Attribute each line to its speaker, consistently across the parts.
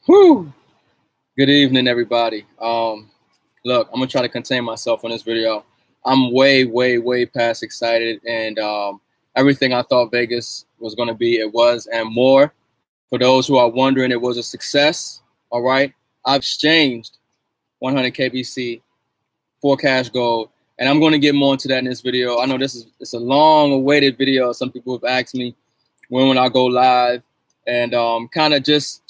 Speaker 1: Whew. Good evening, everybody. Look, I'm gonna try to contain myself on this video. I'm way past excited, and everything I thought Vegas was gonna be, it was, and more. For those who are wondering, it was a success. All right, I've exchanged 100 KBC for cash gold, and I'm going to get more into that in this video. I know it's a long-awaited video. Some people have asked me when I go live, and kind of just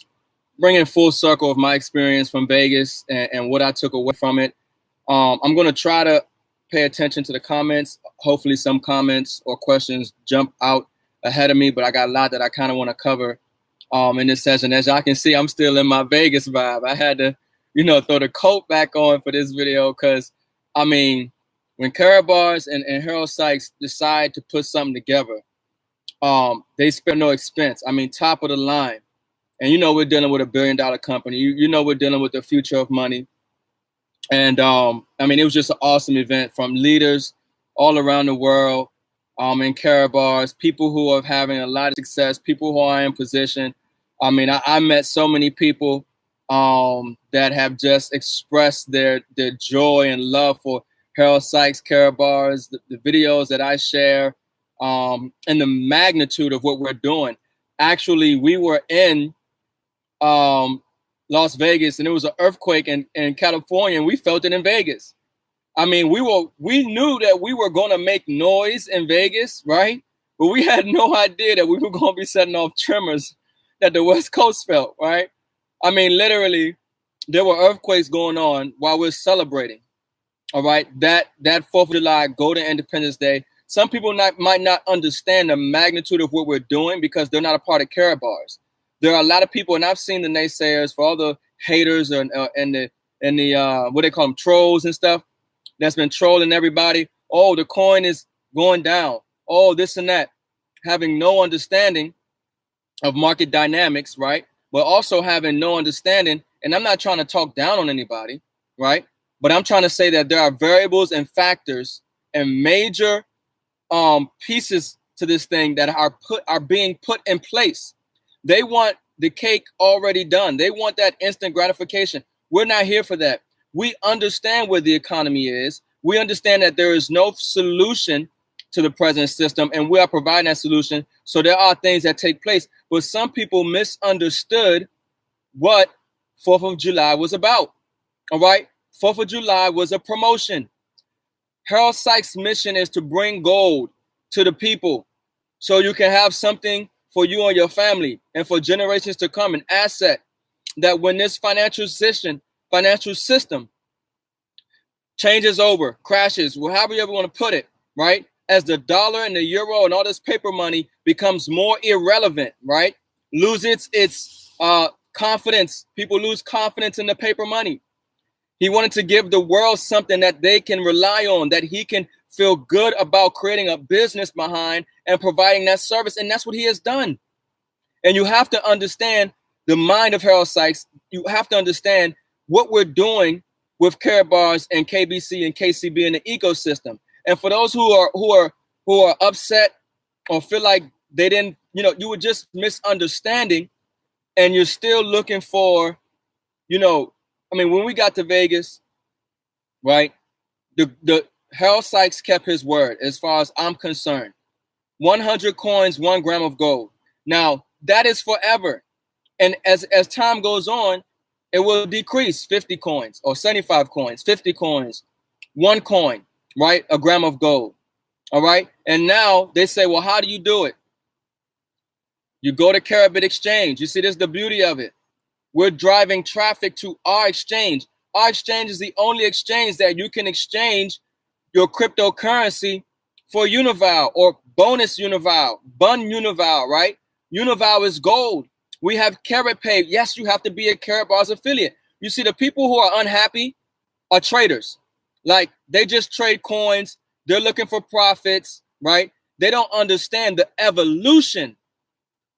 Speaker 1: bringing full circle of my experience from Vegas and what I took away from it. I'm going to try to pay attention to the comments. Hopefully some comments or questions jump out ahead of me, but I got a lot that I kind of want to cover in this session. As y'all can see, I'm still in my Vegas vibe. I had to, throw the coat back on for this video because, I mean, when KaratBars and Harold Sykes decide to put something together, they spare no expense. I mean, top of the line. And we're dealing with a billion-dollar company. We're dealing with the future of money. And I mean, it was just an awesome event from leaders all around the world in KaratBars, people who are having a lot of success, people who are in position. I mean, I met so many people that have just expressed their joy and love for Harold Sykes, KaratBars, the videos that I share, and the magnitude of what we're doing. Actually, we were in Las Vegas, and it was an earthquake in California, and we felt it in Vegas. I mean, we knew that we were going to make noise in Vegas, right? But we had no idea that we were going to be setting off tremors that the West Coast felt, right? I mean, literally, there were earthquakes going on while we're celebrating, all right? That 4th of July, Golden Independence Day. Some people might not understand the magnitude of what we're doing because they're not a part of KaratBars. There are a lot of people, and I've seen the naysayers, for all the haters and the what they call them, trolls and stuff, that's been trolling everybody. Oh, the coin is going down. Oh, this and that. Having no understanding of market dynamics, right? But also having no understanding, and I'm not trying to talk down on anybody, right? But I'm trying to say that there are variables and factors and major pieces to this thing that are being put in place. They want the cake already done. They want that instant gratification. We're not here for that. We understand where the economy is. We understand that there is no solution to the present system, and we are providing that solution. So there are things that take place. But some people misunderstood what 4th of July was about. All right? 4th of July was a promotion. Harold Sykes' mission is to bring gold to the people so you can have something for you and your family and for generations to come, an asset that when this financial system changes over, crashes, however you ever want to put it, right? As the dollar and the euro and all this paper money becomes more irrelevant, right? Loses its confidence. People lose confidence in the paper money. He wanted to give the world something that they can rely on, that he can feel good about creating a business behind and providing that service. And that's what he has done. And you have to understand the mind of Harold Sykes. You have to understand what we're doing with KaratBars and KBC and KCB in the ecosystem. And for those who are upset or feel like they didn't, you were just misunderstanding, and you're still looking for, I mean, when we got to Vegas, right, the Harold Sykes kept his word as far as I'm concerned. 100 coins, 1 gram of gold. Now, that is forever. And as time goes on, it will decrease 50 coins or 75 coins, 50 coins, 1 coin, right? A gram of gold. All right. And now they say, well, how do you do it? You go to Karat Exchange. You see, this is the beauty of it. We're driving traffic to our exchange. Our exchange is the only exchange that you can exchange your cryptocurrency for Unival or bonus Unival, Bun Unival, right? Unival is gold. We have KaratPay. Yes, you have to be a KaratBars affiliate. You see, the people who are unhappy are traders. Like, they just trade coins. They're looking for profits, right? They don't understand the evolution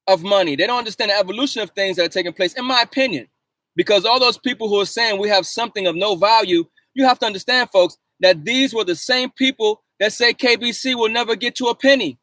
Speaker 1: of money. They don't understand the evolution of things that are taking place, in my opinion. Because all those people who are saying we have something of no value, you have to understand, folks, that these were the same people that say KBC will never get to a penny.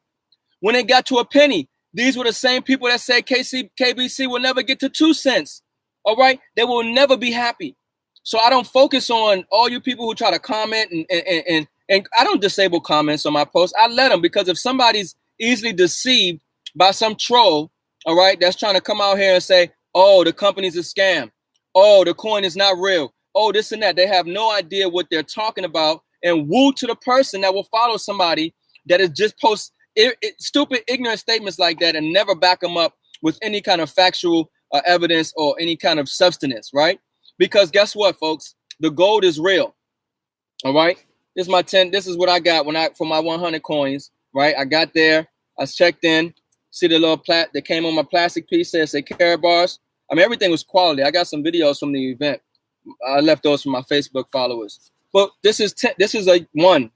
Speaker 1: When it got to a penny, these were the same people that say KBC will never get to 2 cents. All right, they will never be happy. So I don't focus on all you people who try to comment and I don't disable comments on my posts. I let them, because if somebody's easily deceived by some troll, all right, that's trying to come out here and say, oh, the company's a scam. Oh, the coin is not real. Oh, this and that. They have no idea what they're talking about, and woo to the person that will follow somebody that is just post stupid, ignorant statements like that and never back them up with any kind of factual evidence or any kind of substance, right? Because guess what, folks? The gold is real. All right. This is my 10. This is what I got for my 100 coins. Right. I got there. I checked in. See the little plat that came on my plastic piece. Says KaratBars. I mean, everything was quality. I got some videos from the event. I left those for my Facebook followers. But this is 10. This is a 1,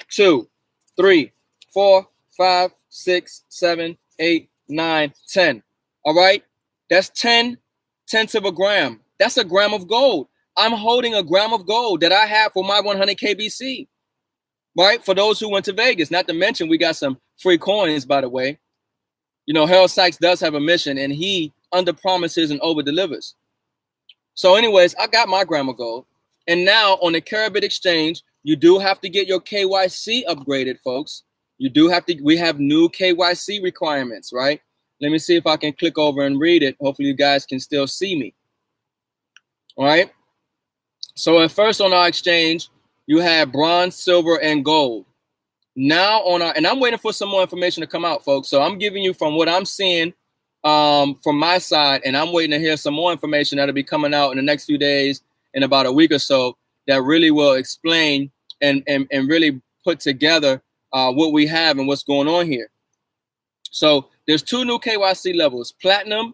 Speaker 1: 2, 3, 4, 5, 6, 7, 8, 9, 10. All right. That's 10/10 of a gram. That's a gram of gold. I'm holding a gram of gold that I have for my 100 KBC, right? For those who went to Vegas, not to mention we got some free coins, by the way. You know, Harold Sykes does have a mission, and he under promises and over delivers. So anyways, I got my gram of gold. And now on the KaratBit exchange, you do have to get your KYC upgraded, folks. You do have to, we have new KYC requirements, right? Let me see if I can click over and read it. Hopefully you guys can still see me. All right. So at first on our exchange, you have bronze, silver, and gold. Now on our, and I'm waiting for some more information to come out, folks. So I'm giving you from what I'm seeing from my side, and I'm waiting to hear some more information that'll be coming out in the next few days, in about a week or so, that really will explain and really put together what we have and what's going on here. So there's 2 new KYC levels, platinum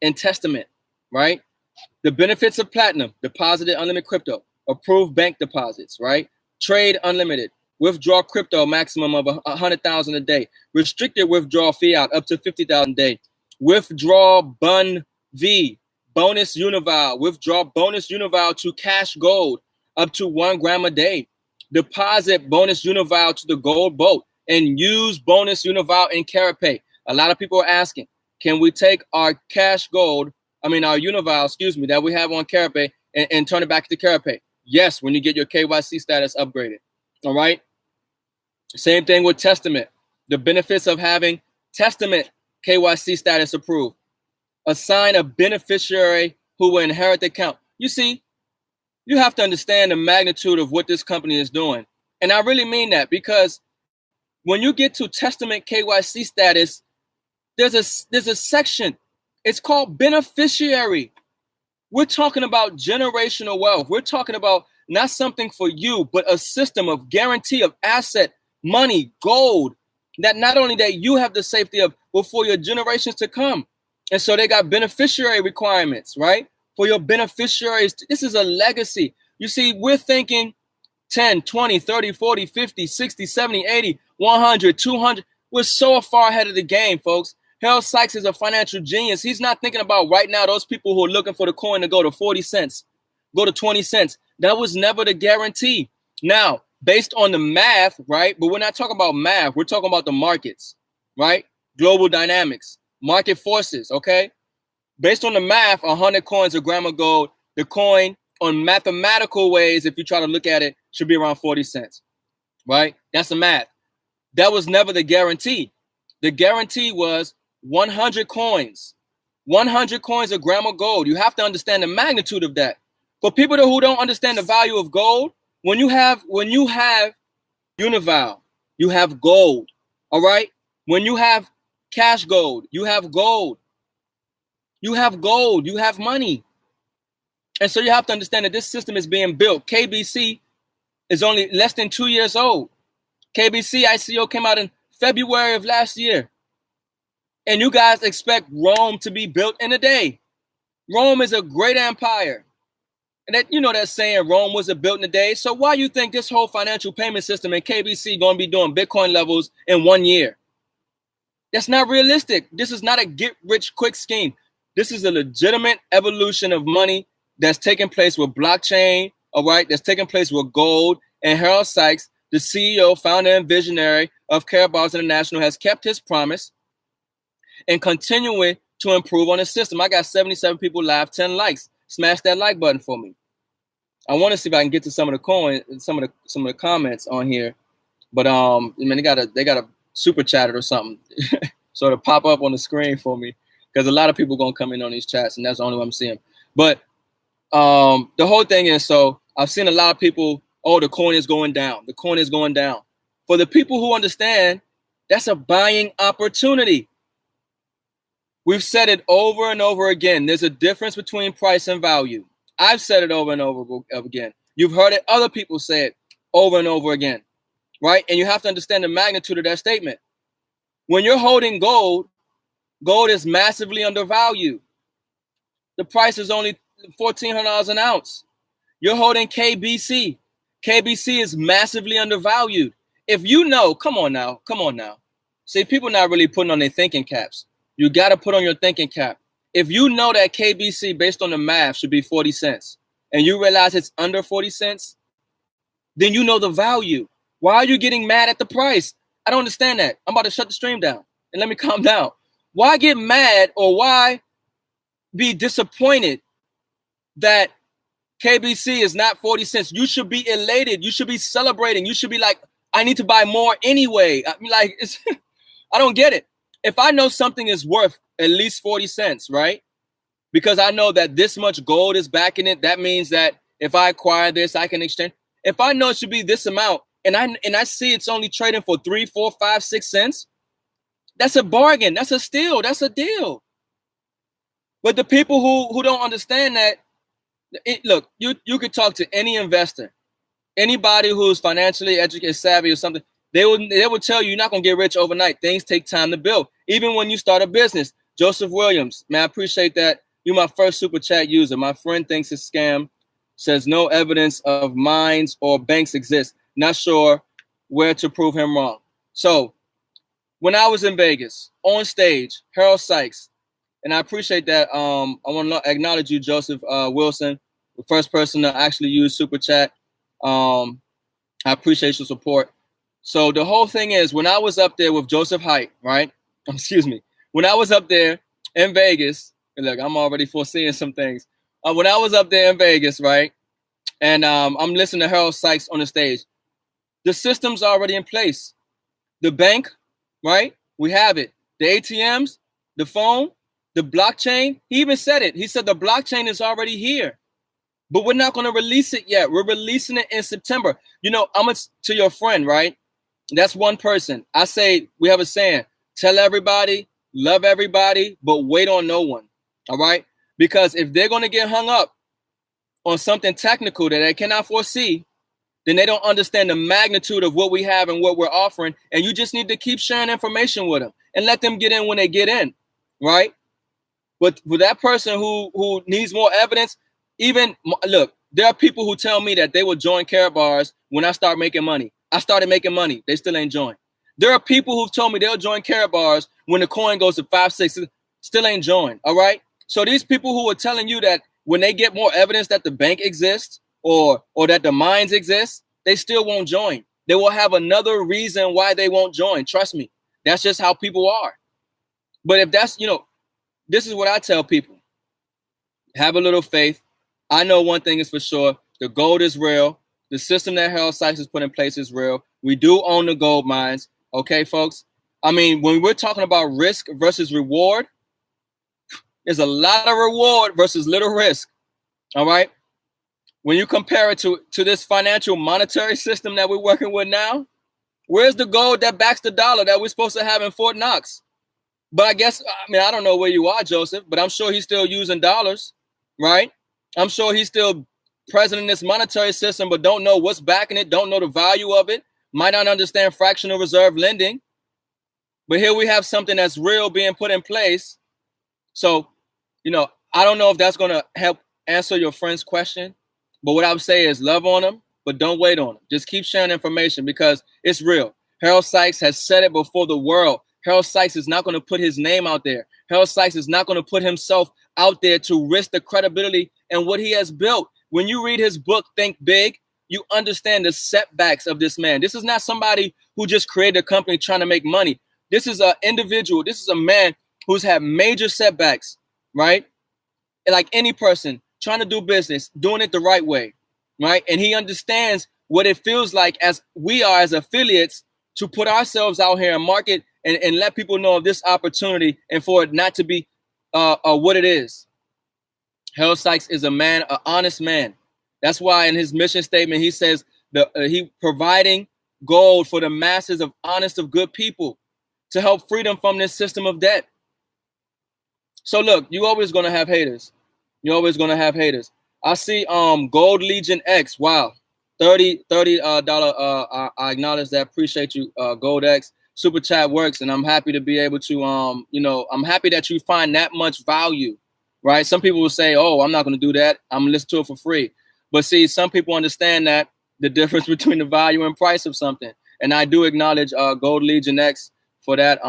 Speaker 1: and testament, right? The benefits of platinum: deposited unlimited crypto, approved bank deposits, right? Trade unlimited, withdraw crypto maximum of 100,000 a day, restricted withdrawal fiat up to 50,000 a day, withdraw bun V, bonus unival, withdraw bonus unival to cash gold up to 1 gram a day, deposit bonus unival to the gold boat, and use bonus unival in KaratPay. A lot of people are asking, can we take our cash gold, our unival, that we have on KaratPay and turn it back to KaratPay? Yes, when you get your KYC status upgraded. All right. Same thing with testament. The benefits of having testament KYC status approved. Assign a beneficiary who will inherit the account. You see, you have to understand the magnitude of what this company is doing. And I really mean that, because when you get to testament KYC status, there's a section. It's called beneficiary. We're talking about generational wealth. We're talking about not something for you, but a system of guarantee of asset, money, gold, that not only that you have the safety of, but for your generations to come. And so they got beneficiary requirements, right? For your beneficiaries. This is a legacy. You see, we're thinking 10, 20, 30, 40, 50, 60, 70, 80, 100, 200. We're so far ahead of the game, folks. Harold Sykes is a financial genius. He's not thinking about right now those people who are looking for the coin to go to 40 cents, go to 20 cents. That was never the guarantee. Now, based on the math, right? But we're not talking about math. We're talking about the markets, right? Global dynamics, market forces, okay? Based on the math, 100 coins, a gram of gold, the coin on mathematical ways, if you try to look at it, should be around 40 cents, right? That's the math. That was never the guarantee. The guarantee was 100 coins, 100 coins, a gram of gold. You have to understand the magnitude of that. For people who don't understand the value of gold, when you have unival, you have gold, all right? When you have cash gold, you have gold. You have gold, you have money. And so you have to understand that this system is being built. KBC is only less than 2 years old. KBC ICO came out in February of last year. And you guys expect Rome to be built in a day. Rome is a great empire. And that, you know, that saying Rome wasn't built in a day. So why you think this whole financial payment system and KBC going to be doing Bitcoin levels in 1 year? That's not realistic. This is not a get rich quick scheme. This is a legitimate evolution of money that's taking place with blockchain, all right, that's taking place with gold. And Harold Sykes the CEO, founder, and visionary of KaratBars International, has kept his promise and continuing to improve on his system. I got 77 people live, 10 likes. Smash that like button for me. I want to see if I can get to some of the comments on here, but I mean they got a super chat it or something, so it'll pop up on the screen for me because a lot of people gonna come in on these chats, and that's the only one I'm seeing. But the whole thing is, so I've seen a lot of people. Oh, the coin is going down. The coin is going down. For the people who understand, that's a buying opportunity. We've said it over and over again. There's a difference between price and value. I've said it over and over again. You've heard it. Other people say it over and over again, right? And you have to understand the magnitude of that statement. When you're holding gold, gold is massively undervalued. The price is only $1,400 an ounce. You're holding KBC. KBC is massively undervalued. If you know, come on now. See, people not really putting on their thinking caps. You got to put on your thinking cap. If you know that KBC, based on the math, should be 40 cents, and you realize it's under 40 cents, then you know the value. Why are you getting mad at the price? I don't understand that. I'm about to shut the stream down, and let me calm down. Why get mad, or why be disappointed that KBC is not 40 cents? You should be elated. You should be celebrating. You should be like, I need to buy more anyway. I mean, like, I don't get it. If I know something is worth at least 40 cents, right? Because I know that this much gold is backing it, that means that if I acquire this, I can exchange. If I know it should be this amount, and I see it's only trading for 3, 4, 5, 6 cents, that's a bargain. That's a steal. That's a deal. But the people who don't understand that, look, you could talk to any investor, anybody who's financially educated, savvy or something. They will tell you you're not going to get rich overnight. Things take time to build. Even when you start a business. Joseph Williams, man, I appreciate that. You're my first super chat user. My friend thinks it's scam. Says no evidence of mines or banks exist. Not sure where to prove him wrong. So when I was in Vegas on stage, Harold Sykes, and I appreciate that. I want to acknowledge you, Joseph Wilson, the first person to actually use super chat. I appreciate your support. So the whole thing is, when I was up there with Joseph Haidt, right? Excuse me. When I was up there in Vegas, and look, I'm already foreseeing some things. When I was up there in Vegas, right? And I'm listening to Harold Sykes on the stage. The system's already in place. The bank, right? We have it. The ATMs, the phone, the blockchain. He even said it. He said the blockchain is already here. But we're not going to release it yet. We're releasing it in September. You know, I'm to your friend, right? That's one person. I say, we have a saying, tell everybody, love everybody, but wait on no one. All right? Because if they're going to get hung up on something technical that they cannot foresee, then they don't understand the magnitude of what we have and what we're offering. And you just need to keep sharing information with them and let them get in when they get in. Right? But for that person who needs more evidence, even look, there are people who tell me that they will join KaratBars when I start making money. I started making money. They still ain't joined. There are people who've told me they'll join KaratBars when the coin goes to 5, 6, still ain't joined. All right. So these people who are telling you that when they get more evidence that the bank exists or that the mines exist, they still won't join. They will have another reason why they won't join. Trust me. That's just how people are. But if that's, this is what I tell people. Have a little faith. I know one thing is for sure. The gold is real. The system that Harold Sykes has put in place is real. We do own the gold mines. Okay, folks? I mean, when we're talking about risk versus reward, there's a lot of reward versus little risk. All right? When you compare it to this financial monetary system that we're working with now, where's the gold that backs the dollar that we're supposed to have in Fort Knox? But I don't know where you are, Joseph, but I'm sure he's still using dollars, right? I'm sure he's still present in this monetary system, but don't know what's backing it, don't know the value of it, might not understand fractional reserve lending. But here we have something that's real being put in place. So, I don't know if that's going to help answer your friend's question, but what I would say is love on them, but don't wait on them. Just keep sharing information because it's real. Harold Sykes has said it before the world. Harold Sykes is not going to put his name out there. Harold Sykes is not going to put himself out there to risk the credibility and what he has built. When you read his book, Think Big, you understand the setbacks of this man. This is not somebody who just created a company trying to make money. This is an individual. This is a man who's had major setbacks, right? Like any person trying to do business, doing it the right way, right? And he understands what it feels like as we are as affiliates to put ourselves out here and market and let people know of this opportunity and for it not to be what it is. Harold Sykes is a man, an honest man. That's why in his mission statement, he says he providing gold for the masses of honest, of good people to help free them from this system of debt. So look, you always going to have haters. You're always going to have haters. I see Gold Legion X. Wow. $30 I acknowledge that. Appreciate you, Gold X. Super chat works, and I'm happy to be able to I'm happy that you find that much value, right? Some people will say, "Oh, I'm not going to do that. I'm going to listen to it for free." But see, some people understand that the difference between the value and price of something. And I do acknowledge Gold Legion X for that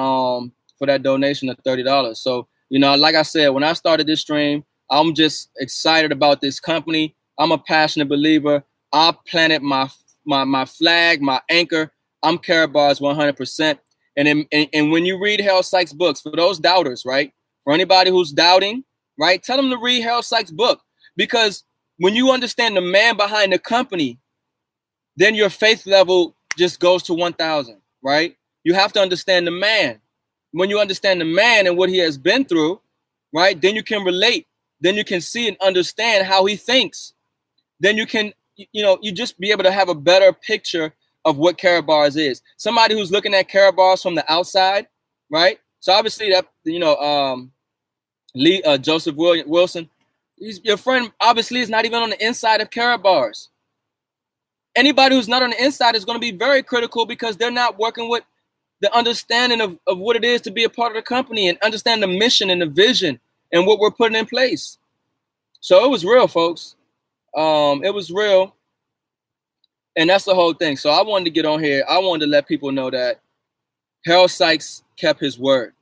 Speaker 1: donation of $30. So, like I said, when I started this stream, I'm just excited about this company. I'm a passionate believer. I planted my flag, my anchor. I'm KaratBars 100%. And when you read Harold Sykes' books, for those doubters, right? For anybody who's doubting, right? Tell them to read Harold Sykes' book, because when you understand the man behind the company, then your faith level just goes to 1,000, right? You have to understand the man. When you understand the man and what he has been through, right? Then you can relate. Then you can see and understand how he thinks. Then you can, you just be able to have a better picture of what KaratBars is. Somebody who's looking at KaratBars from the outside, right? So obviously that, Joseph Wilson, your friend obviously is not even on the inside of KaratBars. Anybody who's not on the inside is going to be very critical because they're not working with the understanding of what it is to be a part of the company and understand the mission and the vision and what we're putting in place. So it was real, folks. It was real. And that's the whole thing. So I wanted to get on here. I wanted to let people know that Harold Sykes kept his word.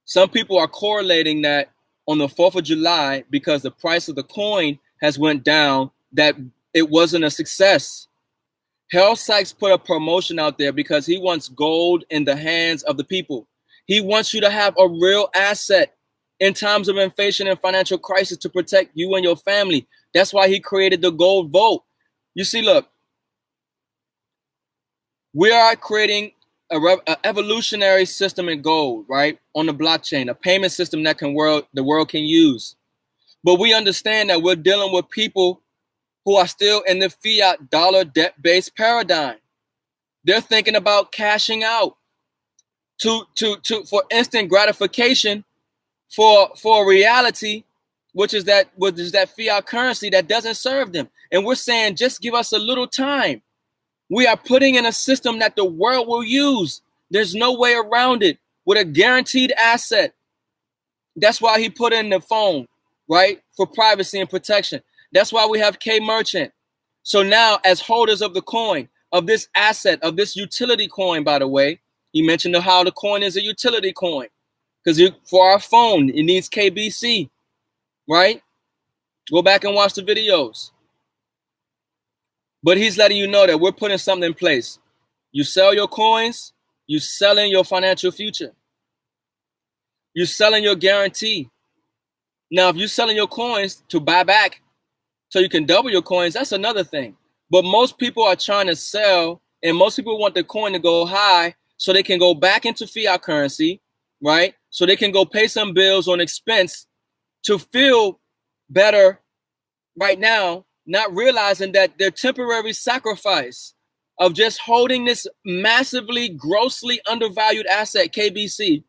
Speaker 1: Some people are correlating that on the 4th of July, because the price of the coin has went down, that it wasn't a success. Harold Sykes put a promotion out there because he wants gold in the hands of the people. He wants you to have a real asset in times of inflation and financial crisis to protect you and your family. That's why he created the gold vault. You see, look, we are creating an evolutionary system in gold, right? On the blockchain, a payment system that the world can use. But we understand that we're dealing with people who are still in the fiat dollar debt-based paradigm. They're thinking about cashing out for instant gratification for a reality, which is that fiat currency that doesn't serve them. And we're saying, just give us a little time. We are putting in a system that the world will use. There's no way around it, with a guaranteed asset. That's why he put in the phone, right? For privacy and protection. That's why we have K Merchant. So now, as holders of the coin, of this asset, of this utility coin, by the way, he mentioned how the coin is a utility coin. Because for our phone, it needs KBC, right? Go back and watch the videos. But he's letting you know that we're putting something in place. You sell your coins, you're selling your financial future. You're selling your guarantee. Now, if you're selling your coins to buy back so you can double your coins, that's another thing. But most people are trying to sell, and most people want the coin to go high so they can go back into fiat currency, right? So they can go pay some bills on expense to feel better right now, not realizing that their temporary sacrifice of just holding this massively, grossly undervalued asset, KBC,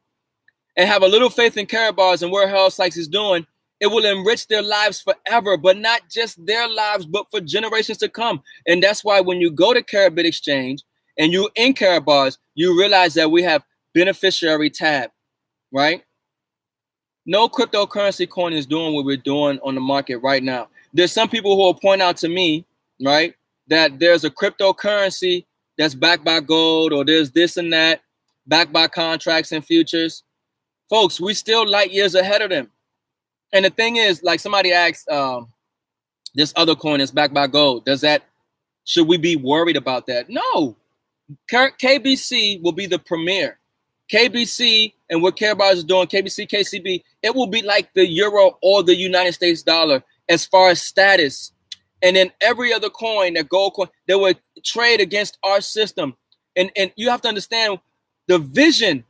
Speaker 1: and have a little faith in KaratBars and what Harold Sykes is doing, it will enrich their lives forever, but not just their lives, but for generations to come. And that's why when you go to Karabit Exchange and you in KaratBars, you realize that we have beneficiary tab, right? No cryptocurrency coin is doing what we're doing on the market right now. There's some people who will point out to me, right, that there's a cryptocurrency that's backed by gold, or there's this and that, backed by contracts and futures. Folks, we still light years ahead of them. And the thing is, like somebody asked, this other coin is backed by gold. Does that Should we be worried about that? No. KBC will be the premier. KBC and what KaratBars is doing, KBC, KCB, it will be like the euro or the United States dollar as far as status. And then every other coin, that gold coin, they would trade against our system. And you have to understand the vision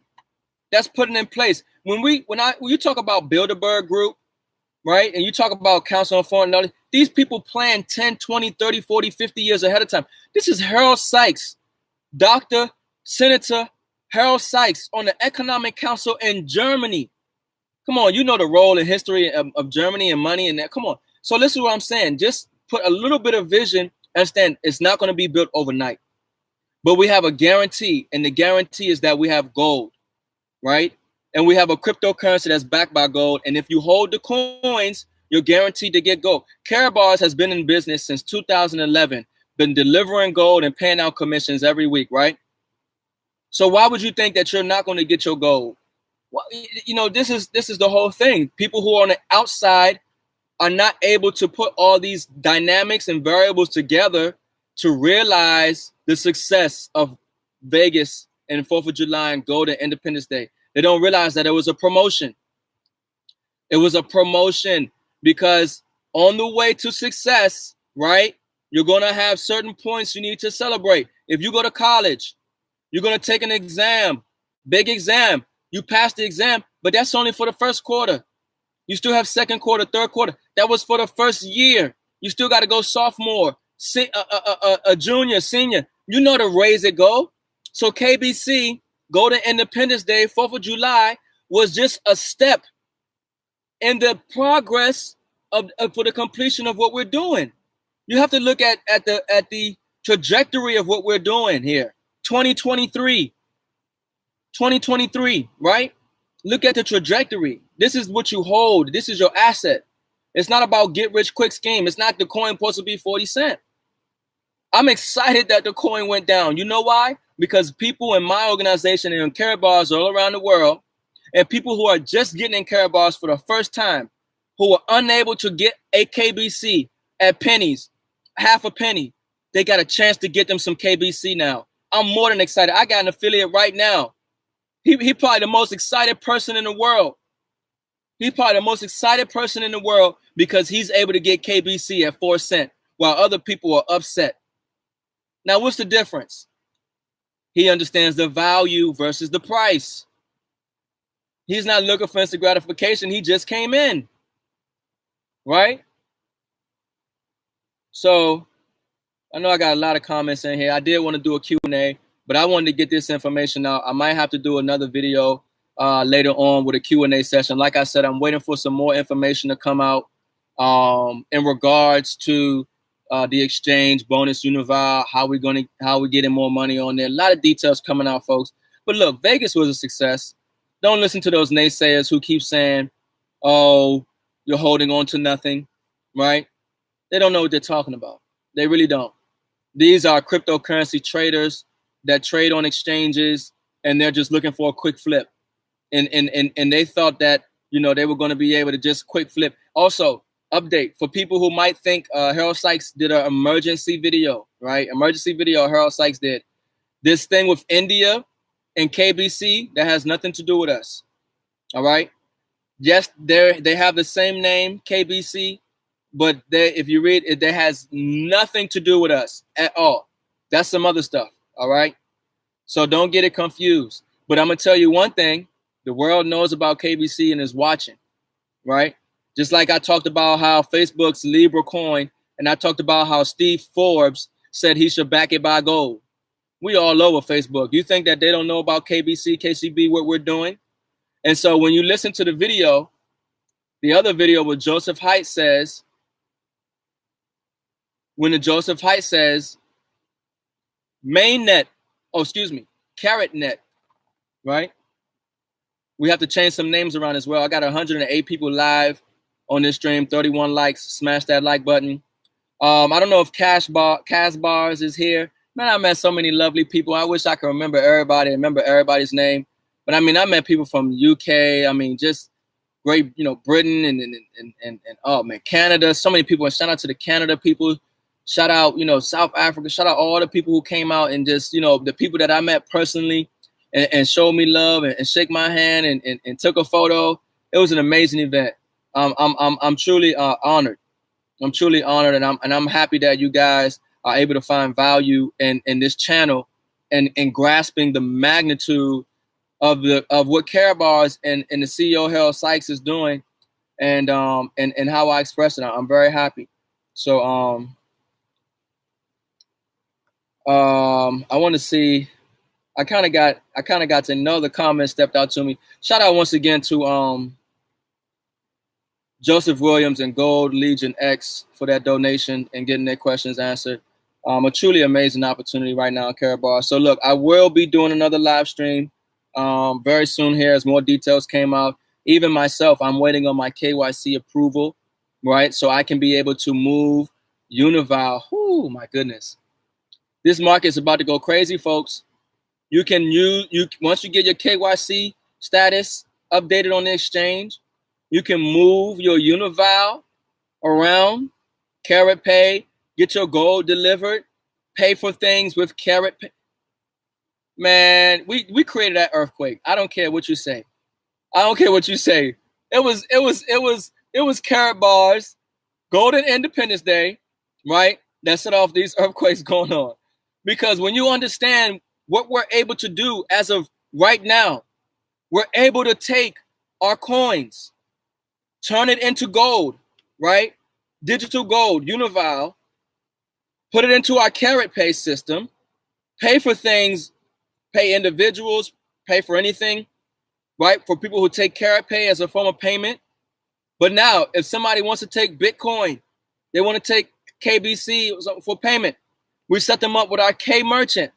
Speaker 1: that's putting in place. When you talk about Bilderberg Group, right? And you talk about Council on Foreign Knowledge, these people plan 10, 20, 30, 40, 50 years ahead of time. This is Harold Sykes, Dr. Senator Harold Sykes on the Economic Council in Germany. Come on, you know the role and history of Germany and money and that. Come on. So listen to what I'm saying. Just put a little bit of vision. Understand it's not going to be built overnight. But we have a guarantee, and the guarantee is that we have gold, right? And we have a cryptocurrency that's backed by gold. And if you hold the coins, you're guaranteed to get gold. KaratBars has been in business since 2011, been delivering gold and paying out commissions every week, right? So why would you think that you're not going to get your gold? Well, you know, this is the whole thing. People who are on the outside are not able to put all these dynamics and variables together to realize the success of Vegas and 4th of July and Gold and Independence Day. They don't realize that it was a promotion. It was a promotion because on the way to success, right, you're going to have certain points you need to celebrate. If you go to college, you're going to take an exam, big exam. You pass the exam, but that's only for the first quarter. You still have second quarter, third quarter. That was for the first year. You still got to go sophomore, a junior, senior. You know the ways it go. So KBC, Go to Independence Day, 4th of July, was just a step in the progress for the completion of what we're doing. You have to look at the trajectory of what we're doing here. 2023, right? Look at the trajectory. This is what you hold. This is your asset. It's not about get rich quick scheme. It's not the coin supposed to be 40 cents. I'm excited that the coin went down. You know why? Because people in my organization and in KaratBars all around the world, and people who are just getting in KaratBars for the first time, who are unable to get a KBC at pennies, half a penny, they got a chance to get them some KBC now. I'm more than excited. I got an affiliate right now. He probably the most excited person in the world. He's probably the most excited person in the world because he's able to get KBC at 4 cents while other people are upset. Now, what's the difference? He understands the value versus the price. He's not looking for instant gratification. He just came in, right? So I know I got a lot of comments in here. I did want to do a Q&A, but I wanted to get this information out. I might have to do another video later on with a Q&A session. Like I said, I'm waiting for some more information to come out in regards to the exchange, bonus unival, how we getting more money on there. A lot of details coming out, folks. But look, Vegas was a success. Don't listen to those naysayers who keep saying, oh, you're holding on to nothing, right? They don't know what they're talking about. They really don't. These are cryptocurrency traders that trade on exchanges, and they're just looking for a quick flip. And they thought that, you know, they were going to be able to just quick flip. Also, update for people who might think Harold Sykes did an emergency video, right? Emergency video Harold Sykes did. This thing with India and KBC, that has nothing to do with us, all right? Yes, they have the same name, KBC, but if you read it, that has nothing to do with us at all. That's some other stuff, all right? So don't get it confused. But I'm going to tell you one thing. The world knows about KBC and is watching, right? Just like I talked about how Facebook's Libra coin, and I talked about how Steve Forbes said he should back it by gold. We all over Facebook. You think that they don't know about KBC, KCB, what we're doing? And so when you listen to the video, the other video where Joseph Haidt says, mainnet, CaratNet, right? We have to change some names around as well. I got 108 people live on this stream, 31 likes. Smash that like button. I don't know if KaratBars is here. Man, I met so many lovely people. I wish I could remember everybody's name. But I mean, I met people from UK. I mean, just great, Britain and oh man, Canada. So many people. And shout out to the Canada people. Shout out, you know, South Africa. Shout out all the people who came out and just, you know, the people that I met personally and showed me love and shake my hand and took a photo. It was an amazing event. I'm truly honored. I'm truly honored, and I'm happy that you guys are able to find value in this channel and grasping the magnitude of what KaratBars and the CEO Harold Sykes is doing, and how I express it. I'm very happy. So I want to see. I kind of got to know the comments stepped out to me. Shout out once again to Joseph Williams and Gold Legion X for that donation and getting their questions answered. A truly amazing opportunity right now at KaratBars. So look, I will be doing another live stream very soon here as more details came out. Even myself, I'm waiting on my KYC approval, right? So I can be able to move Unival. Oh my goodness. This market is about to go crazy, folks. You can once you get your KYC status updated on the exchange, you can move your Unival around, KaratPay, get your gold delivered, pay for things with KaratPay. Man, we created that earthquake. I don't care what you say. I don't care what you say. It was KaratBars Golden Independence Day, right? That set off these earthquakes going on. Because when you understand what we're able to do as of right now, we're able to take our coins, turn it into gold, right? Digital gold, Unival, put it into our KaratPay system, pay for things, pay individuals, pay for anything, right? For people who take KaratPay as a form of payment. But now, if somebody wants to take Bitcoin, they want to take KBC for payment, we set them up with our K merchant.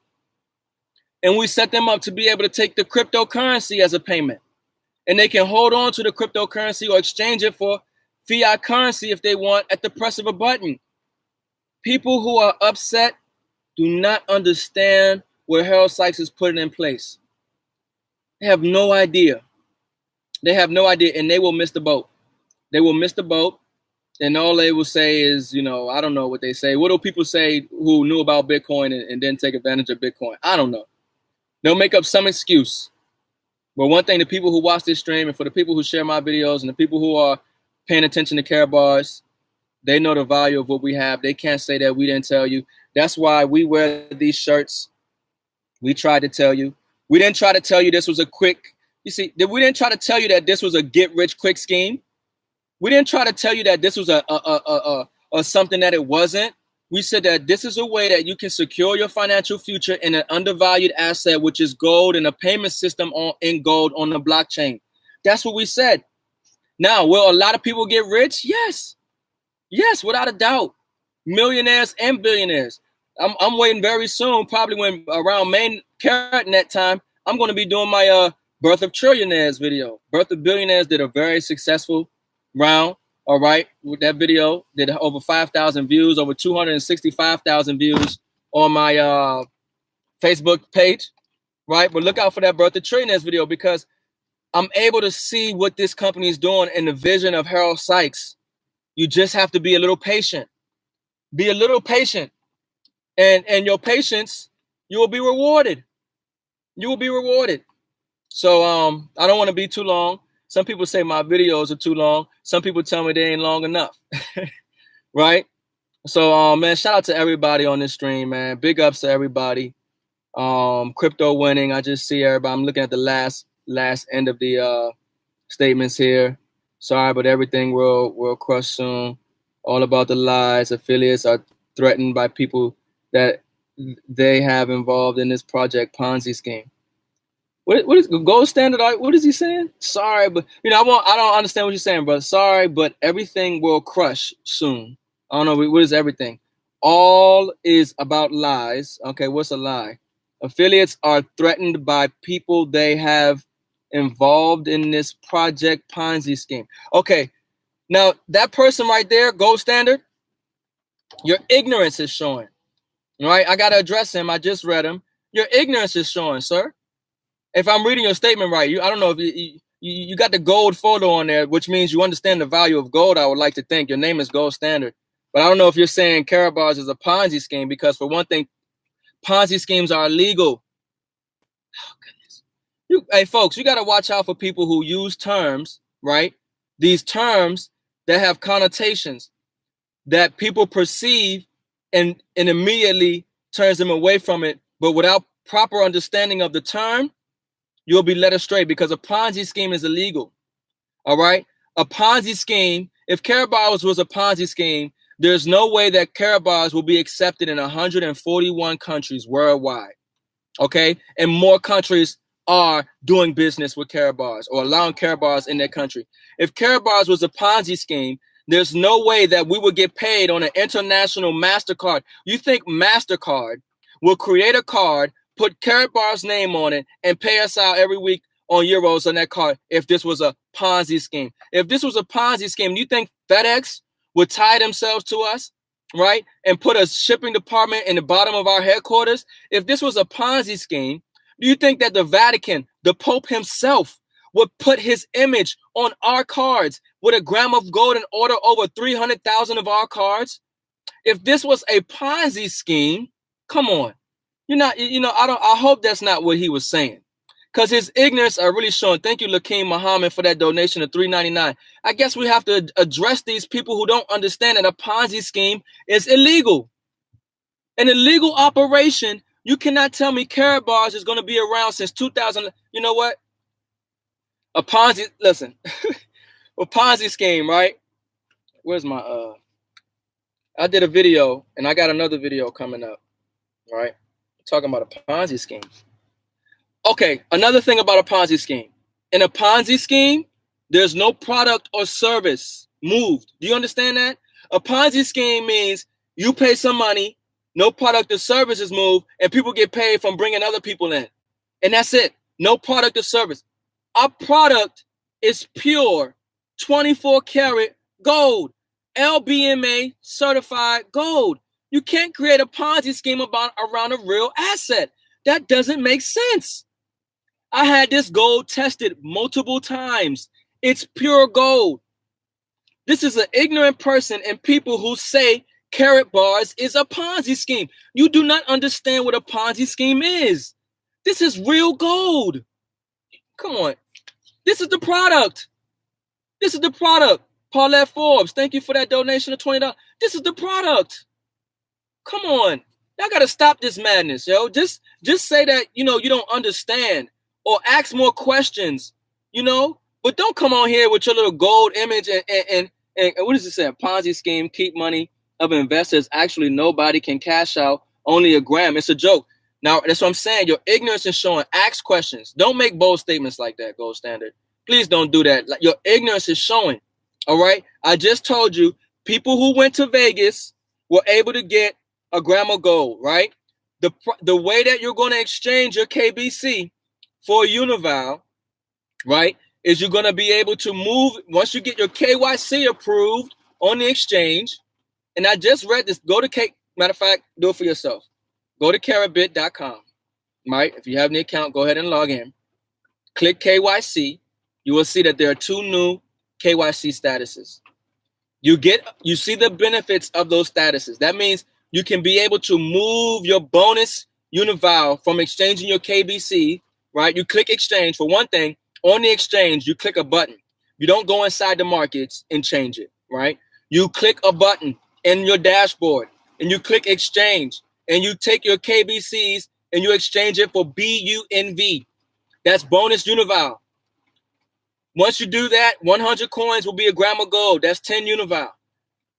Speaker 1: And we set them up to be able to take the cryptocurrency as a payment. And they can hold on to the cryptocurrency or exchange it for fiat currency if they want at the press of a button. People who are upset do not understand what Harold Sykes is putting in place. They have no idea. They have no idea, and they will miss the boat. They will miss the boat, and all they will say is, you know, I don't know what they say. What do people say who knew about Bitcoin and didn't take advantage of Bitcoin? I don't know. They'll make up some excuse. But one thing, the people who watch this stream and for the people who share my videos and the people who are paying attention to KaratBars, they know the value of what we have. They can't say that we didn't tell you. That's why we wear these shirts. We tried to tell you. We didn't try to tell you this was a quick, you see, we didn't try to tell you that this was a get-rich-quick scheme. We didn't try to tell you that this was a something that it wasn't. We said that this is a way that you can secure your financial future in an undervalued asset, which is gold, and a payment system in gold on the blockchain. That's what we said. Now, will a lot of people get rich? Yes. Yes, without a doubt. Millionaires and billionaires. I'm waiting very soon, probably when around main CaratNet time, I'm going to be doing my Birth of Trillionaires video. Birth of Billionaires did a very successful round. All right, with that video, did over 5,000 views, over 265,000 views on my Facebook page, right? But look out for that Birth of Trillionaires video because I'm able to see what this company is doing in the vision of Harold Sykes. You just have to be a little patient. Be a little patient. And your patience, you will be rewarded. You will be rewarded. So I don't want to be too long. Some people say my videos are too long. Some people tell me they ain't long enough, right? So, man, shout out to everybody on this stream, man. Big ups to everybody. Crypto winning. I just see everybody. I'm looking at the last end of the statements here. Sorry, but everything will crush soon. All about the lies. Affiliates are threatened by people that they have involved in this project Ponzi scheme. What is gold standard? What is he saying? Sorry, but you know I don't understand what you're saying, brother. Sorry, but everything will crush soon. I don't know what is everything. All is about lies. Okay, what's a lie? Affiliates are threatened by people they have involved in this project Ponzi scheme. Okay, now that person right there, gold standard, your ignorance is showing. Right? I gotta address him. I just read him. Your ignorance is showing, sir. If I'm reading your statement right, I don't know if you got the gold photo on there, which means you understand the value of gold. I would like to think your name is Gold Standard. But I don't know if you're saying KaratBars is a Ponzi scheme, because for one thing, Ponzi schemes are illegal. Oh, goodness. Hey, folks, you got to watch out for people who use terms, right? These terms that have connotations that people perceive and immediately turns them away from it. But without proper understanding of the term, you'll be led astray, because a Ponzi scheme is illegal. All right? A Ponzi scheme, if KaratBars was a Ponzi scheme, there's no way that KaratBars will be accepted in 141 countries worldwide. Okay? And more countries are doing business with KaratBars or allowing KaratBars in their country. If KaratBars was a Ponzi scheme, there's no way that we would get paid on an international MasterCard. You think MasterCard will create a card, put KaratBars' name on it, and pay us out every week on euros on that card if this was a Ponzi scheme? If this was a Ponzi scheme, do you think FedEx would tie themselves to us, right, and put a shipping department in the bottom of our headquarters? If this was a Ponzi scheme, do you think that the Vatican, the Pope himself, would put his image on our cards with a gram of gold and order over 300,000 of our cards? If this was a Ponzi scheme, come on. I hope that's not what he was saying, because his ignorance are really showing. Thank you, Lakeem Muhammad, for that donation of $3.99. I guess we have to address these people who don't understand that a Ponzi scheme is illegal. An illegal operation. You cannot tell me KaratBars is going to be around since 2000. You know what? A Ponzi, listen, a Ponzi scheme, right? Where's my, I did a video and I got another video coming up, right? Talking about a Ponzi scheme. Okay, another thing about a Ponzi scheme. In a Ponzi scheme, there's no product or service moved. Do you understand that? A Ponzi scheme means you pay some money, no product or service is moved, and people get paid from bringing other people in. And that's it. No product or service. Our product is pure 24 karat gold, LBMA certified gold. You can't create a Ponzi scheme around a real asset. That doesn't make sense. I had this gold tested multiple times. It's pure gold. This is an ignorant person and people who say KaratBars is a Ponzi scheme. You do not understand what a Ponzi scheme is. This is real gold. Come on. This is the product. This is the product. Paulette Forbes, thank you for that donation of $20. This is the product. Come on. Y'all got to stop this madness, yo. Just say that, you don't understand, or ask more questions, But don't come on here with your little gold image and what does it say? A Ponzi scheme, keep money of investors. Actually, nobody can cash out, only a gram. It's a joke. Now, that's what I'm saying. Your ignorance is showing. Ask questions. Don't make bold statements like that, Gold Standard. Please don't do that. Your ignorance is showing. All right? I just told you, people who went to Vegas were able to get a gram of gold, right? The way that you're going to exchange your KBC for Unival, right, is you're going to be able to move, once you get your KYC approved on the exchange, and I just read this, matter of fact, do it for yourself. Go to karatbit.com, right? If you have an account, go ahead and log in. Click KYC. You will see that there are two new KYC statuses. You see the benefits of those statuses. That means you can be able to move your bonus Unival from exchanging your KBC, right? You click exchange. For one thing, on the exchange, you click a button. You don't go inside the markets and change it, right? You click a button in your dashboard and you click exchange, and you take your KBCs and you exchange it for BUNV. That's bonus Unival. Once you do that, 100 coins will be a gram of gold. That's 10 Unival.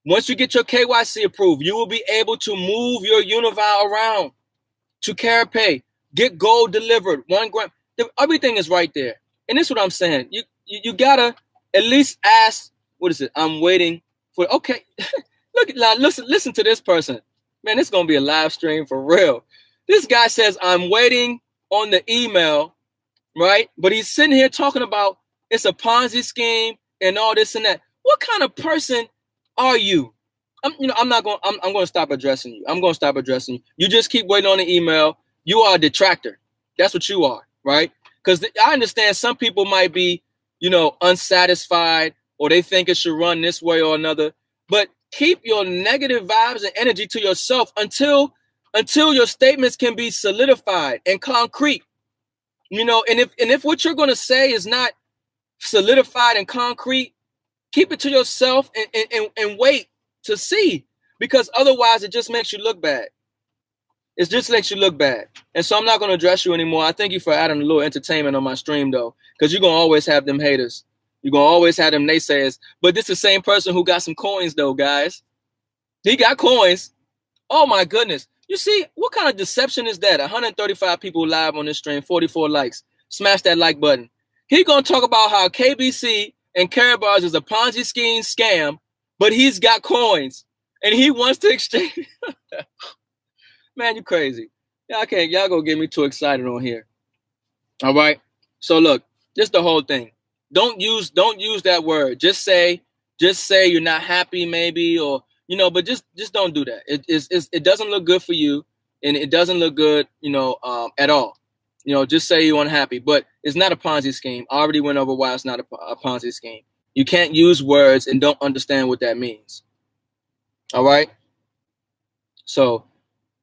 Speaker 1: Once you get your KYC approved, you will be able to move your Unival around to KaratPay. Get gold delivered, 1 gram. Everything is right there. And this is what I'm saying. You gotta at least ask, what is it? I'm waiting for, okay. Listen to this person. Man, this is going to be a live stream for real. This guy says, I'm waiting on the email, right? But he's sitting here talking about it's a Ponzi scheme and all this and that. What kind of person are you? I'm going to stop addressing you. I'm going to stop addressing you. You just keep waiting on the email. You are a detractor. That's what you are, right? Because I understand some people might be, unsatisfied, or they think it should run this way or another. But keep your negative vibes and energy to yourself until your statements can be solidified and concrete. You know, and if what you're going to say is not solidified and concrete, keep it to yourself and wait to see, because otherwise it just makes you look bad. It just makes you look bad. And so I'm not going to address you anymore. I thank you for adding a little entertainment on my stream, though, because you're going to always have them haters. You're going to always have them naysayers. But this is the same person who got some coins, though, guys. He got coins. Oh, my goodness. You see, what kind of deception is that? 135 people live on this stream, 44 likes. Smash that like button. He going to talk about how KBC and KaratBars is a Ponzi scheme scam, but he's got coins, and he wants to exchange. Man, you crazy. Y'all gonna get me too excited on here. All right. So look, just the whole thing. Don't use that word. Just say you're not happy, maybe, or but just don't do that. It doesn't look good for you, and it doesn't look good, at all. Just say you're unhappy, but it's not a Ponzi scheme. I already went over why it's not a Ponzi scheme. You can't use words and don't understand what that means. All right. So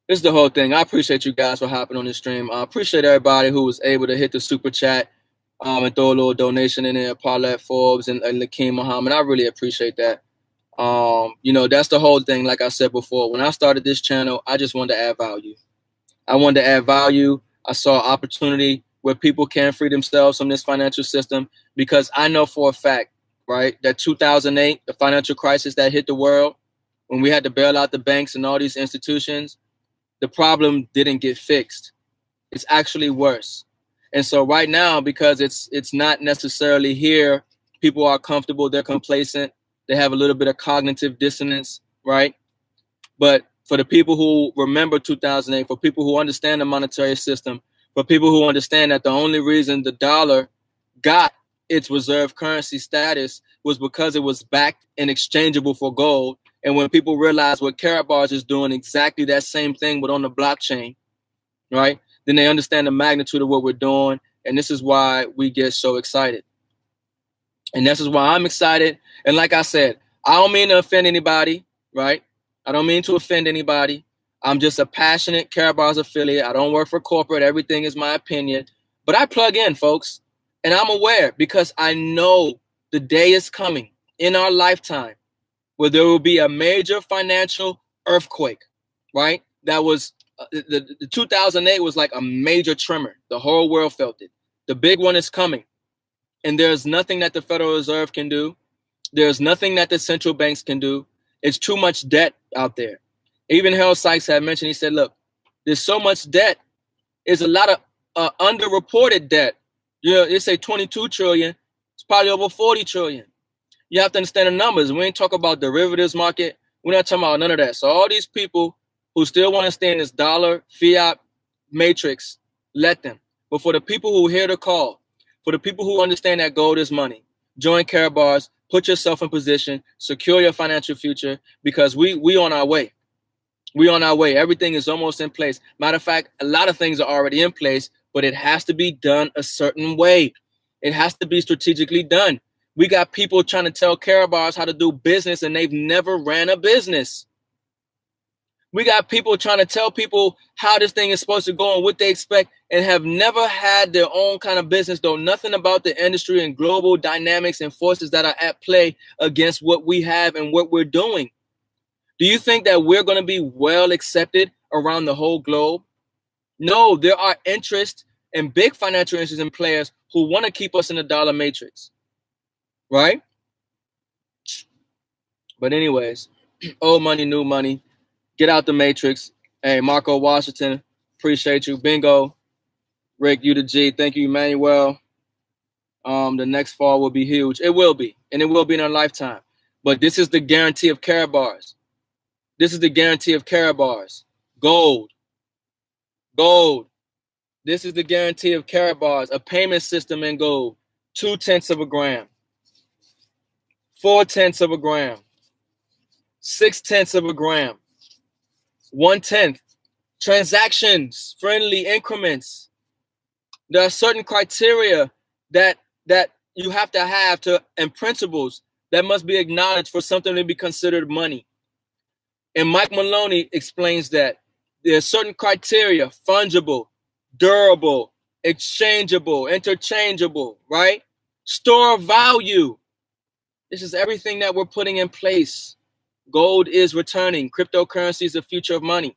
Speaker 1: this is the whole thing. I appreciate you guys for hopping on this stream. I appreciate everybody who was able to hit the super chat and throw a little donation in there. Paulette Forbes and Lakeem Muhammad. I really appreciate that. That's the whole thing. Like I said before, when I started this channel, I just wanted to add value. I wanted to add value. I saw opportunity where people can free themselves from this financial system, because I know for a fact, right, that 2008, the financial crisis that hit the world, when we had to bail out the banks and all these institutions, the problem didn't get fixed. It's actually worse. And so right now, because it's not necessarily here, people are comfortable, they're complacent, they have a little bit of cognitive dissonance, right? But for the people who remember 2008, for people who understand the monetary system, for people who understand that the only reason the dollar got its reserve currency status was because it was backed and exchangeable for gold. And when people realize what KaratBars is doing, exactly that same thing, but on the blockchain, right? Then they understand the magnitude of what we're doing. And this is why we get so excited. And this is why I'm excited. And like I said, I don't mean to offend anybody, right? I don't mean to offend anybody. I'm just a passionate KaratBars affiliate. I don't work for corporate. Everything is my opinion. But I plug in, folks. And I'm aware, because I know the day is coming in our lifetime where there will be a major financial earthquake, right? That was the 2008 was like a major tremor. The whole world felt it. The big one is coming. And there's nothing that the Federal Reserve can do. There's nothing that the central banks can do. It's too much debt out there. Even Harold Sykes had mentioned, he said, look, there's so much debt. There's a lot of underreported debt. They say 22 trillion. It's probably over 40 trillion. You have to understand the numbers. We ain't talking about derivatives market. We're not talking about none of that. So all these people who still want to stay in this dollar fiat matrix, let them. But for the people who hear the call, for the people who understand that gold is money, join KaratBars, put yourself in position, secure your financial future, because we on our way. We on our way. Everything is almost in place. Matter of fact, a lot of things are already in place, but it has to be done a certain way. It has to be strategically done. We got people trying to tell KaratBars how to do business, and they've never ran a business. We got people trying to tell people how this thing is supposed to go and what they expect, and have never had their own kind of business, know nothing about the industry and global dynamics and forces that are at play against what we have and what we're doing. Do you think that we're going to be well accepted around the whole globe? No, there are interests and big financial interests in players who want to keep us in the dollar matrix. Right? But anyways, old money, new money. Get out the matrix. Hey, Marco Washington, appreciate you. Bingo. Rick, you the G. Thank you, Emmanuel. The next fall will be huge. It will be. And it will be in our lifetime. But this is the guarantee of KaratBars. This is the guarantee of KaratBars. Gold. Gold. This is the guarantee of KaratBars. A payment system in gold. 0.2 of a gram. 0.4 of a gram. 0.6 of a gram. 1/10. Transactions, friendly increments. There are certain criteria that you have to and principles that must be acknowledged for something to be considered money. And Mike Maloney explains that there are certain criteria: fungible, durable, exchangeable, interchangeable, right? Store of value. This is everything that we're putting in place. Gold is returning. Cryptocurrency is the future of money,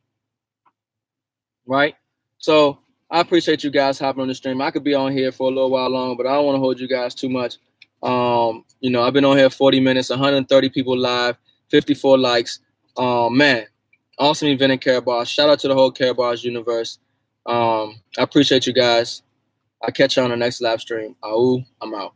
Speaker 1: right? So I appreciate you guys hopping on the stream. I could be on here for a little while longer, but I don't want to hold you guys too much. You know, I've been on here 40 minutes, 130 people live, 54 likes. Man, awesome event in KaratBars. Shout out to the whole KaratBars universe. I appreciate you guys. I'll catch you on the next live stream. I'm out.